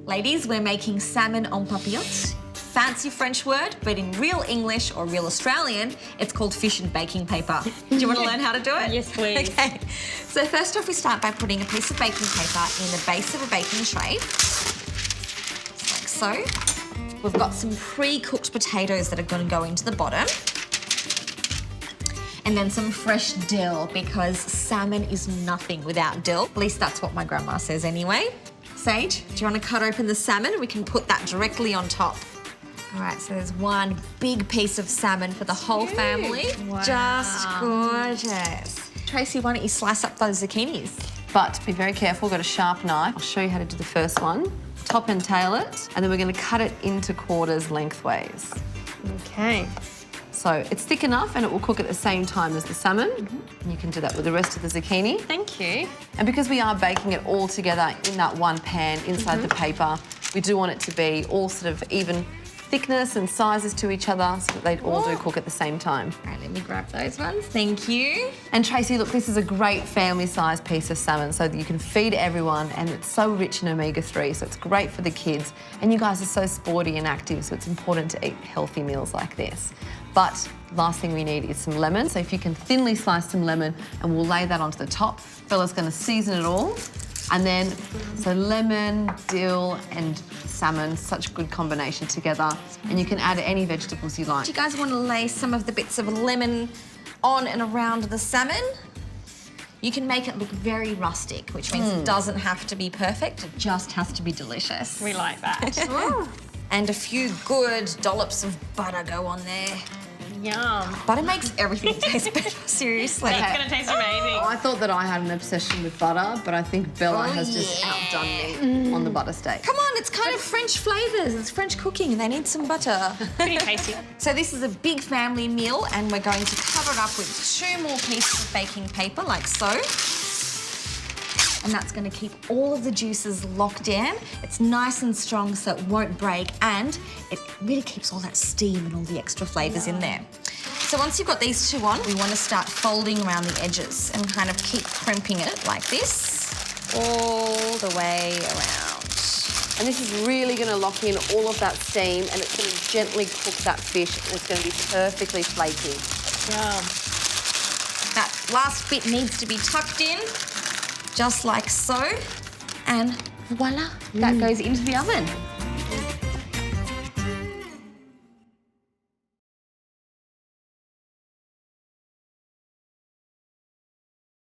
Ladies, we're making salmon en papillotes. Fancy French word, but in real English or real Australian, it's called fish and baking paper. Do you want to learn how to do it? Yes, please. Okay. So first off, we start by putting a piece of baking paper in the base of a baking tray, just like so. We've got some pre-cooked potatoes that are going to go into the bottom. And then some fresh dill, because salmon is nothing without dill. At least that's what my grandma says anyway. Sage, do you want to cut open the salmon? We can put that directly on top. All right, so there's one big piece of salmon for the whole family. Wow. Just gorgeous. Tracy, why don't you slice up those zucchinis? But be very careful, got a sharp knife. I'll show you how to do the first one. Top and tail it, and then we're going to cut it into quarters lengthways. Okay. So it's thick enough and it will cook at the same time as the salmon. And you can do that with the rest of the zucchini. Thank you. And because we are baking it all together in that one pan inside the paper, we do want it to be all sort of even thickness and sizes to each other so that they all do cook at the same time. All right, let me grab those ones. Thank you. And Tracy, look, this is a great family-sized piece of salmon so that you can feed everyone, and it's so rich in omega-3, so it's great for the kids. And you guys are so sporty and active, so it's important to eat healthy meals like this. But last thing we need is some lemon. So if you can thinly slice some lemon, and we'll lay that onto the top. Bella's going to season it all. And then, so lemon, dill, and salmon, such a good combination together. And you can add any vegetables you like. Do you guys want to lay some of the bits of lemon on and around the salmon? You can make it look very rustic, which means it doesn't have to be perfect, it just has to be delicious. We like that. And a few good dollops of butter go on there. Yum. Butter makes everything taste better, seriously. It's going to taste amazing. I thought that I had an obsession with butter, but I think Bella has just outdone me on the butter steak. Come on, it's kind of French flavours. It's French cooking. They need some butter. Pretty tasty. So this is a big family meal, and we're going to cover it up with 2 more pieces of baking paper, like so. And that's going to keep all of the juices locked in. It's nice and strong so it won't break, and it really keeps all that steam and all the extra flavours in there. So once you've got these 2 on, we want to start folding around the edges and kind of keep crimping it like this all the way around. And this is really going to lock in all of that steam, and it's going to gently cook that fish, and it's going to be perfectly flaky. Yum. That last bit needs to be tucked in, just like so, and voila, that goes into the oven.